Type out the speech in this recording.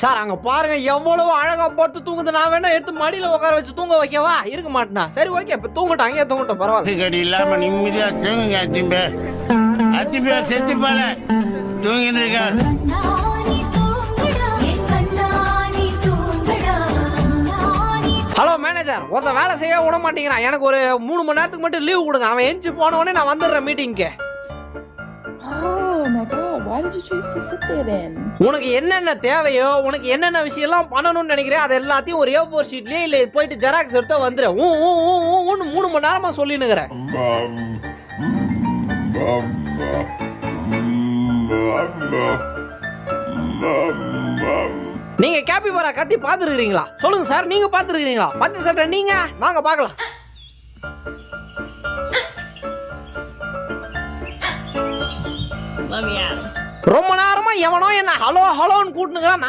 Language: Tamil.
சார் அங்க பாருங்க எவ்வளவு அழகா போட்டு தூங்குது. நான் வேணா எடுத்து மடியில உட்கார வச்சு தூங்க வைக்கவா? இருக்க மாட்டேனா? சரி ஓகே, இப்ப தூங்கட்டும், அங்கேயே தூங்கட்டும், பரவாயில்ல. கடி இல்லாம நிம்மதியா தூங்குங்க. அத்திம்பே செத்து போல தூங்கிட்டு இருக்காரு. ஹலோ மேனேஜர், ஒருத்தன் வேலை செய்ய விட மாட்டேங்கிறான். எனக்கு ஒரு 3 மணி நேரத்துக்கு மட்டும் லீவ் கொடுங்க. அவன் எஞ்சி போன உடனே நான் வந்துடுறேன் மீட்டிங்க்கு. Oh my god, why did you choose to sit there then? உனக்கு என்னென்ன தேவையோ, உனக்கு என்னென்ன விஷயம்லாம் பண்ணணும்னு நினைக்கிறேன், அது எல்லாத்தையும் ஒரு A4 ஷீட்லயே இல்லை போயிட்டு ஜெராக்ஸ் எடுத்து வந்துடு. 3 மணி நேரமா சொல்லினுக்கிறேன். நீங்க கேபிபரா கத்தி பாத்துருக்கீங்களா? சொல்லுங்க சார், நீங்க பாத்துருக்கீங்களா? பச்சை சட்டை நீங்க வாங்க பாக்கலாம். ரொம்ப நேரமா எவனோ என்ன ஹலோ ஹலோன்னு கூட்டுனுங்கிறான்.